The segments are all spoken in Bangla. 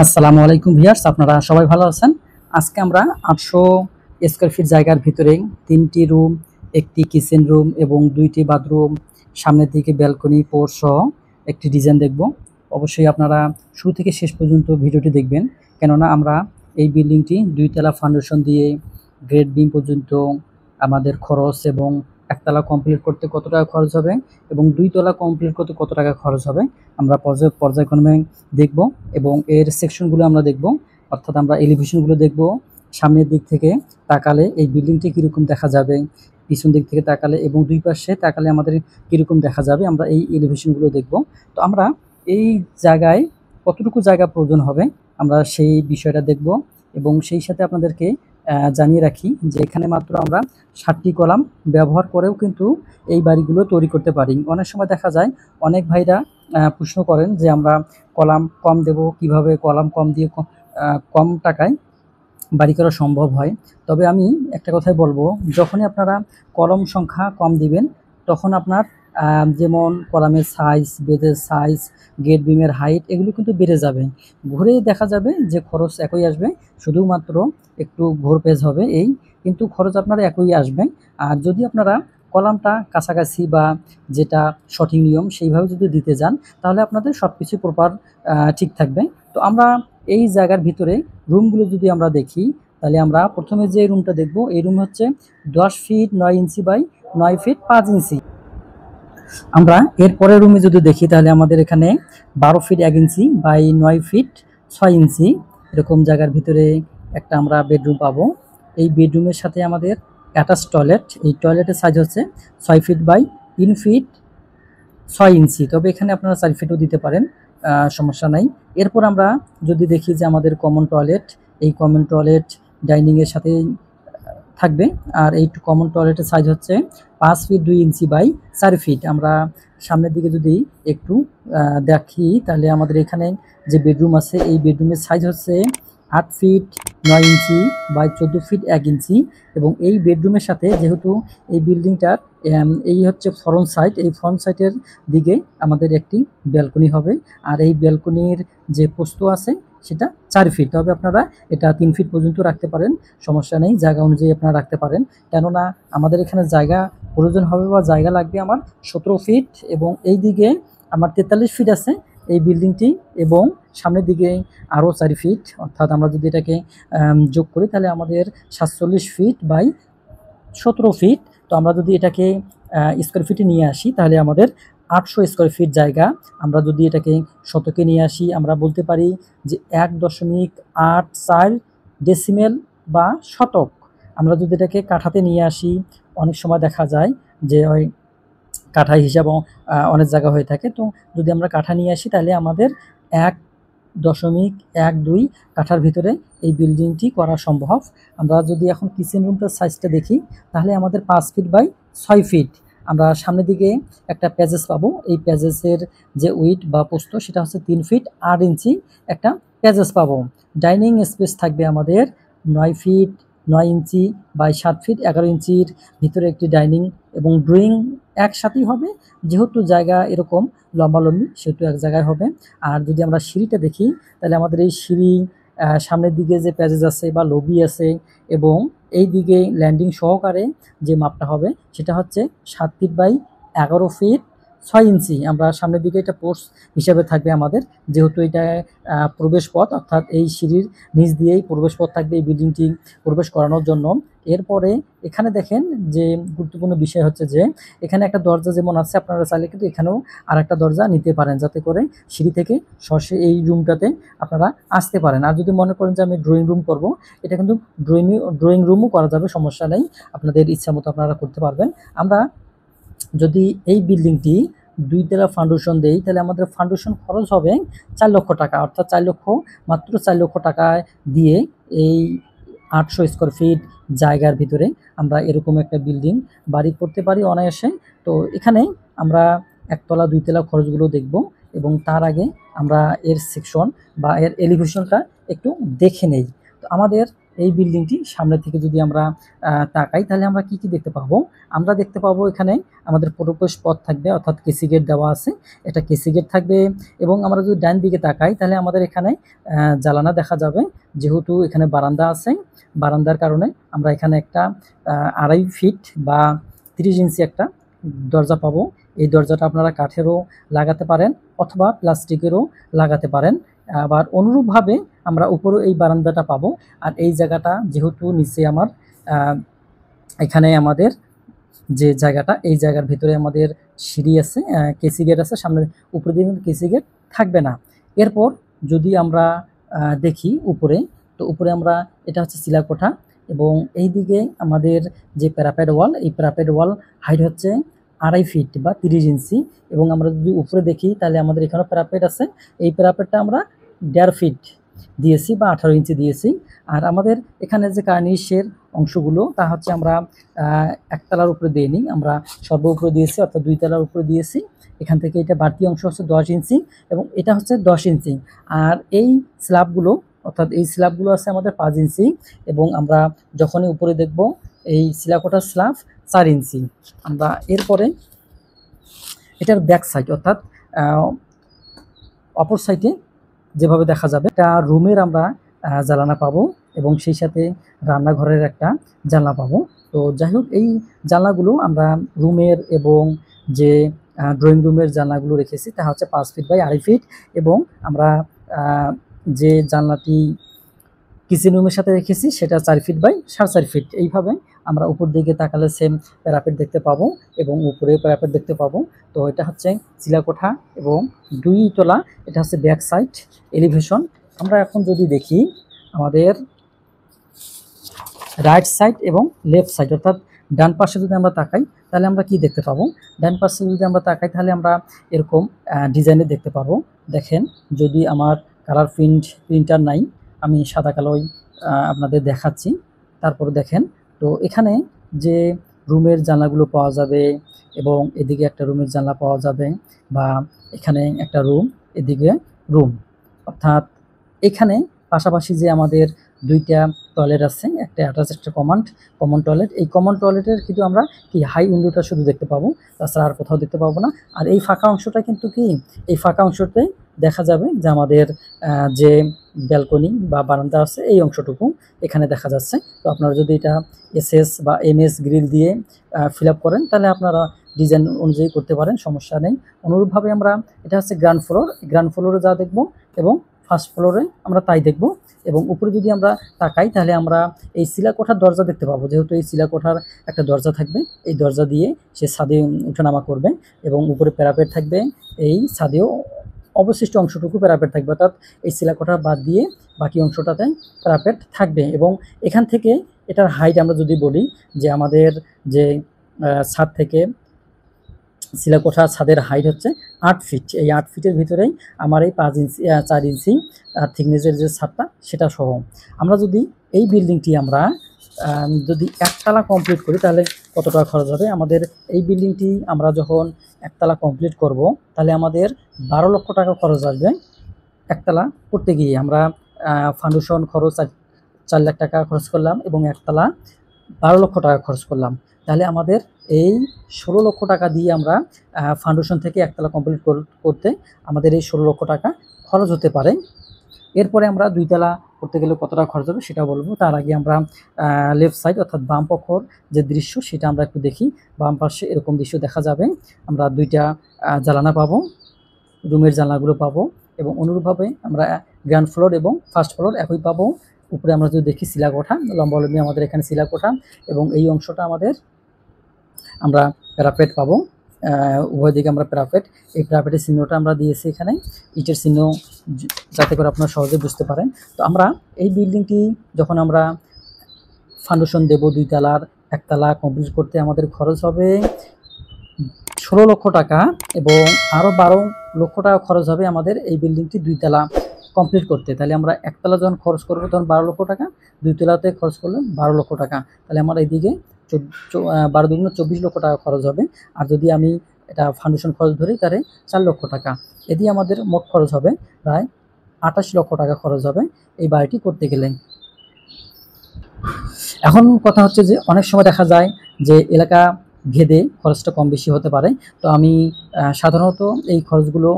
আসসালামু আলাইকুম ভিউয়ার্স, আপনারা সবাই ভালো আছেন। আজকে আমরা 800 স্কয়ার ফিট জায়গার ভিতরে 3টি রুম, একটি কিচেন রুম এবং 2টি বাথরুম, সামনের দিকে ব্যালকনি, পোর্চ সহ একটি ডিজাইন দেখব। অবশ্যই আপনারা শুরু থেকে শেষ পর্যন্ত ভিডিওটি দেখবেন, কেননা আমরা এই বিল্ডিংটি 2 তলা ফাউন্ডেশন দিয়ে গ্রেড বিম পর্যন্ত আমাদের খরচ এবং একতলা কমপ্লিট করতে কত টাকা খরচ হবে এবং 2 তলা কমপ্লিট করতে কত টাকা খরচ হবে আমরা পর্যায়ক্রমে দেখব এবং এর সেকশনগুলো আমরা দেখব, অর্থাৎ আমরা এলিভেশনগুলো দেখব। সামনের দিক থেকে তাকালে এই বিল্ডিংটি কীরকম দেখা যাবে, পিছন দিক থেকে তাকালে এবং দুই পাশে তাকালে আমাদের কীরকম দেখা যাবে, আমরা এই এলিভেশনগুলো দেখব। তো আমরা এই জায়গায় কতটুকু জায়গা প্রয়োজন হবে আমরা সেই বিষয়টা দেখব এবং সেই সাথে আপনাদেরকে জানিয়ে রাখি যে এখানে মাত্র আমরা 7টি কলাম ব্যবহার করেও কিন্তু এই বাড়িগুলো তৈরি করতে পারি। অনেক সময় দেখা যায় অনেক ভাইরা প্রশ্ন করেন যে আমরা কলাম কম দেব, কিভাবে কলাম কম দিয়ে কম টাকায় বাড়ি করা সম্ভব হয়। তবে আমি একটা কথাই বলবো, যখনই আপনারা কলম সংখ্যা কম দিবেন তখন আপনার যেমন কলামের সাইজ, বেদের সাইজ, গেট বিমের হাইট এগুলো কিন্তু বেড়ে যাবে। ঘুরে দেখা যাবে যে খরচ একই আসবে, শুধুমাত্র একটু ঘোর পেজ হবে এই, কিন্তু খরচ আপনার একই আসবে। আর যদি আপনারা কলামটা কাছাকাছি বা যেটা সঠিক নিয়ম সেইভাবে যদি দিতে যান তাহলে আপনাদের সব কিছু প্রপার ঠিক থাকবে। তো আমরা এই জায়গার ভিতরে রুমগুলো যদি আমরা দেখি তাহলে আমরা প্রথমে যে রুমটা দেখব এই রুম হচ্ছে 10 ফিট 9 ইঞ্চি বাই 9 ফিট 5 ইঞ্চি। আমরা এরপরে রুমে যদি দেখি তাহলে আমাদের এখানে 12 ফিট 1 ইঞ্চি বাই 9 ফিট 6 ইঞ্চি এরকম জায়গার ভিতরে একটা আমরা বেডরুম পাবো। এই বেডরুমের সাথে আমাদের অ্যাটাচ টয়লেট, এই টয়লেটের সাইজ হচ্ছে 6 ফিট বাই 3 ফিট 6 ইঞ্চি, তবে এখানে আপনারা 4 ফিটও দিতে পারেন, সমস্যা নাই। এরপর আমরা যদি দেখি যে আমাদের কমন টয়লেট, এই কমন টয়লেট ডাইনিংয়ের সাথেই থাকবে। আর এই কমন টয়লেটের সাইজ হচ্ছে 5 ফিট 2 ইঞ্চি বাই 4 ফিট। আমরা সামনের দিকে যদি একটু দেখি তাহলে আমাদের এখানে যে বেডরুম আছে এই বেডরুমের সাইজ হচ্ছে 8 ফিট 9 ইঞ্চি বাই 14 ফিট 1 ইঞ্চি এবং এই বেডরুমের সাথে যেহেতু এই বিল্ডিংটার এই হচ্ছে ফ্রন্ট সাইড, এই ফ্রন্ট সাইডের দিকে আমাদের একটি ব্যালকনি হবে। আর এই ব্যালকনির যে প্রস্থ আছে সেটা 4 ফিট, তবে আপনারা এটা 3 ফিট পর্যন্ত রাখতে পারেন, সমস্যা নেই, জায়গা অনুযায়ী আপনারা রাখতে পারেন। কেননা আমাদের এখানে জায়গা প্রয়োজন হবে বা জায়গা লাগবে আমার 17 ফিট এবং এই দিকে আমার 43 ফিট আছে এই বিল্ডিংটি এবং সামনের দিকে আরও 4 ফিট, অর্থাৎ আমরা যদি এটাকে যোগ করি তাহলে আমাদের 47 ফিট বাই 17 ফিট। তো আমরা যদি এটাকে স্কোয়ার ফিটে নিয়ে আসি তাহলে আমাদের 800 স্কোয়ার ফিট জায়গা। আমরা যদি এটাকে শতকে নিয়ে আসি আমরা বলতে পারি যে 1.84 ডেসিমেল বা শতক। আমরা যদি এটাকে কাঠাতে নিয়ে আসি অনেক সময় দেখা যায় যে ওই কাঠা হিসাবেও অনেক জায়গা হয়ে থাকে। তো যদি আমরা কাঠা নিয়ে আসি তাহলে আমাদের 1.12 কাঠার ভিতরে এই বিল্ডিংটি করা সম্ভব। আমরা যদি এখন কিচেন রুমটার সাইজটা দেখি তাহলে আমাদের 5 ফিট বাই 6 ফিট। আমরা সামনের দিকে একটা প্যাজেস পাবো, এই প্যাজেসের যে উইড বা প্রস্থ সেটা হচ্ছে 3 ফিট 8 ইঞ্চি একটা প্যাজেস পাবো। ডাইনিং স্পেস থাকবে আমাদের 9 ফিট 9 ইঞ্চি বাই 7 ফিট 11 ইঞ্চির ভিতরে একটি ডাইনিং এবং ড্রয়িং একসাথেই হবে, যেহেতু জায়গা এরকম লম্বালম্বি সেহেতু এক জায়গায় হবে। আর যদি আমরা সিঁড়িটা দেখি তাহলে আমাদের এই সিঁড়ি সামনের দিকে যে প্যাসেজ আছে বা লবি আছে এবং এই দিকে ল্যান্ডিং সহকারে যে মাপটা হবে সেটা হচ্ছে 7 ফিট বাই 11 ফিট 6 ইঞ্চি। আমরা সামনের দিকে এটা পোর্চ হিসাবে থাকবে আমাদের, যেহেতু এটা প্রবেশ পথ, অর্থাৎ এই সিঁড়ির নিচ দিয়েই প্রবেশ পথ থাকবে এই বিল্ডিংটি প্রবেশ করানোর জন্য। এরপরে এখানে দেখেন যে গুরুত্বপূর্ণ বিষয় হচ্ছে যে এখানে একটা দরজা যেমন আছে আপনারা চাইলে কিন্তু এখানেও আরেকটা দরজা নিতে পারেন, যাতে করে সিঁড়ি থেকে সরাসরি এই রুমটাতে আপনারা আসতে পারেন। আর যদি মনে করেন যে আমি ড্রয়িং রুম করব, এটা কিন্তু ড্রয়িং রুমও করা যাবে, সমস্যা নেই, আপনাদের ইচ্ছা মতো আপনারা করতে পারবেন। আমরা যদি এই বিল্ডিংটি 2 তলা ফাউন্ডেশন দেই তাহলে আমাদের ফাউন্ডেশন খরচ হবে 4 লক্ষ টাকা, অর্থাৎ মাত্র 4 লক্ষ টাকায় দিয়ে এই 800 স্কোয়ার ফিট জায়গার ভিতরে আমরা এরকম একটা বিল্ডিং বাড়ি করতে পারি অনায়াসে। তো এখানে আমরা একতলা 2 তলা খরচগুলো দেখব এবং তার আগে আমরা এর সেকশন বা এর এলিভেশনটা একটু দেখে নেই। তো আমাদের এই বিল্ডিংটি সামনে থেকে যদি আমরা তাকাই তাহলে আমরা কি দেখতে পাবো? আমরা দেখতে পাবো এখানে আমাদের প্রবেশ পথ থাকবে, অর্থাৎ কেসি গেট দেওয়া আছে, এটা কেসি গেট থাকবে। এবং আমরা যদি ডান দিকে তাকাই তাহলে আমাদের এখানে জানালা দেখা যাবে, যেহেতু এখানে বারান্দা আছে। বারান্দার কারণে আমরা এখানে একটা 2.5 ফিট বা 30 ইঞ্চি একটা দরজা পাবো। এই দরজাটা আপনারা কাঠেরও লাগাতে পারেন অথবা প্লাস্টিকেরও লাগাতে পারেন। আবার অনুরূপভাবে আমরা উপরেও এই বারান্দাটা পাবো। আর এই জায়গাটা যেহেতু নিচে আমার এখানে আমাদের যে জায়গাটা, এই জায়গার ভিতরে আমাদের সিঁড়ি আছে, কেসি গেট আছে, সামনে উপরে দিকে কিন্তু কেসি গেট থাকবে না। এরপর যদি আমরা দেখি উপরে, তো উপরে আমরা এটা হচ্ছে চিলাকোঠা এবং এই দিকে আমাদের যে প্যারাপেড ওয়াল, এই প্যারাপেড ওয়াল হাইট হচ্ছে 2.5 ফিট বা 30 ইঞ্চি। এবং আমরা যদি উপরে দেখি তাহলে আমাদের এখানেও প্যারাপেড আছে, এই প্যারাপেডটা আমরা 1.5 ফিট দিয়েছি বা 18 ইঞ্চি দিয়েছি। আর আমাদের এখানে যে কার্নিশের অংশগুলো তা হচ্ছে আমরা একতলার উপরে দিইনি, আমরা সর্ব উপরে দিয়েছি, অর্থাৎ 2 তলার উপরে দিয়েছি। এখান থেকে এটা বাড়তি অংশ হচ্ছে 10 ইঞ্চি এবং এটা হচ্ছে 10 ইঞ্চি। আর এই স্ল্যাবগুলো, অর্থাৎ এই স্ল্যাবগুলো আছে আমাদের 5 ইঞ্চি এবং আমরা যখনই উপরে দেখব এই চিলাকোঠার স্ল্যাব 4 ইঞ্চি। আমরা এরপরে এটার ব্যাক সাইড, অর্থাৎ অপর সাইডে যেভাবে দেখা যাবে একটা রুমের আমরা জানালা পাবো এবং সেই সাথে রান্নাঘরের একটা জানলা পাবো। তো যাই হোক, এই জানলাগুলো আমরা রুমের এবং যে ড্রয়িং রুমের জানলাগুলো রেখেছি তা হচ্ছে 5 ফিট বাই 2.5 ফিট। এবং আমরা যে জানলাটি কিচেন রুমের সাথে রেখেছি সেটা 4 ফিট বাই 4.5 ফিট। এইভাবে আমরা উপর দিকে তাকালে সেম প্যারাপেট দেখতে পাবো এবং উপরে প্যারাপেট দেখতে পাবো। তো এটা হচ্ছে চিলাকোঠা এবং 2 তলা, এটা হচ্ছে ব্যাক সাইড এলিভেশন। আমরা এখন যদি দেখি আমাদের রাইট সাইড এবং লেফট সাইড, অর্থাৎ ডান পাশে যদি আমরা তাকাই তাহলে আমরা কি দেখতে পাবো? ডান পাশে যদি আমরা তাকাই তাহলে আমরা এরকম ডিজাইনে দেখতে পাবো। দেখেন, যদি আমার কালার প্রিন্টার নাই, আমি সাদা কালোই আপনাদের দেখাচ্ছি। তারপরে দেখেন, তো এখানে যে রুমের জানলাগুলো পাওয়া যাবে এবং এদিকে একটা রুমের জানলা পাওয়া যাবে, বা এখানে একটা রুম, এদিকে রুম, অর্থাৎ এখানে পাশাপাশি যে আমাদের 2টা টয়লেট আছে, একটা অ্যাটাচ একটা কমন টয়লেট। এই কমন টয়লেটের কিন্তু আমরা কি হাই উইন্ডোটা শুধু দেখতে পাবো, তাছাড়া আর কোথাও দেখতে পাবো না। আর এই ফাঁকা অংশটা কিন্তু কি, এই ফাঁকা অংশতে দেখা যাবে যে আমাদের যে ব্যালকনি বা বারান্দা আছে এই অংশটুকু এখানে দেখা যাচ্ছে। তো আপনারা যদি এটা এসএস বা এমএস গ্রিল দিয়ে ফিল আপ করেন তাহলে আপনারা ডিজাইন অনুযায়ী করতে পারেন, সমস্যা নেই। অনুরূপভাবে আমরা, এটা হচ্ছে গ্রাউন্ড ফ্লোরে যা দেখব এবং ফার্স্ট ফ্লোরে আমরা তাই দেখব। এবং উপরে যদি আমরা তাকাই তাহলে আমরা এই চিলাকোঠার দরজা দেখতে পাবো, যেহেতু এই চিলাকোঠার একটা দরজা থাকবে, এই দরজা দিয়ে সে ছাদে ওঠানামা করবে এবং উপরে প্যারাপেট থাকবে। এই ছাদেও অবশিষ্ট অংশটুকু প্যারাপেট থাকবে, অর্থাৎ এই চিলাকোঠা বাদ দিয়ে বাকি অংশটাতে প্যারাপেট থাকবে। এবং এখান থেকে এটার হাইট আমরা যদি বলি যে আমাদের যে ছাদ থেকে চিলাকোঠা ছাদের হাইট হচ্ছে 8 ফিট। এই 8 ফিটের ভিতরেই আমার এই 4 ইঞ্চি থিকনেসের যে ছাদটা সেটা সহ। আমরা যদি এই বিল্ডিংটি আমরা যদি একতলা কমপ্লিট করি তাহলে কত টাকা খরচ হবে? আমাদের এই বিল্ডিংটি আমরা যখন একতলা কমপ্লিট করব তাহলে আমাদের 12 লক্ষ টাকা খরচ আসবে একতলা করতে গিয়ে। আমরা ফাউন্ডেশন খরচ 4 লাখ টাকা খরচ করলাম এবং একতলা 12 লক্ষ টাকা খরচ করলাম। তাহলে আমাদের এই 16 লক্ষ টাকা দিয়ে আমরা ফাউন্ডেশন থেকে একতলা কমপ্লিট করতে আমাদের এই 16 লক্ষ টাকা খরচ হতে পারে। এরপরে আমরা 2 তলা করতে গেলে কত টাকা খরচ হবে সেটা বলবো। তার আগে আমরা লেফট সাইড অর্থাৎ বাম পক্ষর যে দৃশ্য সেটা আমরা একটু দেখি। বাম পাশে এরকম দৃশ্য দেখা যাবে, আমরা 2টা জানালা পাবো, রুমের জানলাগুলো পাবো এবং অনুরূপভাবে আমরা গ্রাউন্ড ফ্লোর এবং ফার্স্ট ফ্লোর একই পাবো। উপরে আমরা যদি দেখি চিলাকোঠা, লম্বালম্বি আমাদের এখানে চিলাকোঠা এবং এই অংশটা আমাদের আমরা প্যারাপেট পাবো, উভয় দিকে আমরা প্যারাপেট। এই প্যারাপেটের চিহ্নটা আমরা দিয়েছি এখানে, ইটের চিহ্ন, যাতে করে আপনারা সহজে বুঝতে পারেন। তো আমরা এই বিল্ডিংটি যখন আমরা ফাউন্ডেশন দেব 2 তলার, একতলা কমপ্লিট করতে আমাদের খরচ হবে 16 লক্ষ টাকা এবং আরও 12 লক্ষ টাকা খরচ হবে আমাদের এই বিল্ডিংটি 2 তলা কমপ্লিট করতে। তাহলে আমরা একতলা যখন খরচ করবো তখন 12 লক্ষ টাকা, 2 তলাতে খরচ করলে 12 লক্ষ টাকা। তাহলে আমার এইদিকে 12 দুগুণ 24 লক্ষ টাকা খরচ হবে। আর যদি আমি এটা ফাউন্ডেশন খরচ ধরি তাহলে 4 লক্ষ টাকা। এদিকে আমাদের মোট খরচ হবে প্রায় 28 লক্ষ টাকা খরচ হবে এই বাড়িটি করতে গেলে। এখন কথা হচ্ছে যে অনেক সময় দেখা যায় যে এলাকা ভেদে খরচটা কম বেশি হতে পারে। তো আমি সাধারণত এই খরচগুলো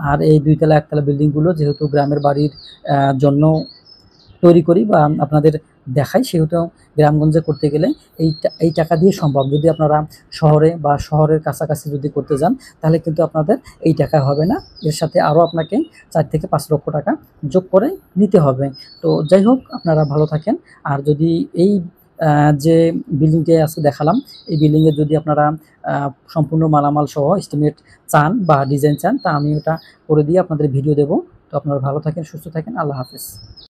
আর এই ২ তলা ১ তলা বিল্ডিংগুলো যেহেতু গ্রামের বাড়ির জন্য তৈরি করি বা আপনাদের দেখাই, সেহেতু গ্রামগঞ্জে করতে গেলে এই টাকা দিয়ে সম্ভব। যদি আপনারা শহরে বা শহরের কাছাকাছি যদি করতে যান, তাহলে কিন্তু আপনাদের এই টাকায় হবে না। এর সাথে আরও আপনাকে ৪ থেকে ৫ লক্ষ টাকা যোগ করে নিতে হবে। তো যাই হোক, আপনারা ভালো থাকেন। আর যদি এই যে বিল্ডিংটি আজকে দেখালাম, এই বিল্ডিংয়ে যদি আপনারা সম্পূর্ণ মালামাল সহ এস্টিমেট চান বা ডিজাইন চান, তা আমি ওটা করে দিয়ে আপনাদের ভিডিও দেব। তো আপনারা ভালো থাকেন, সুস্থ থাকেন। আল্লাহ হাফেজ।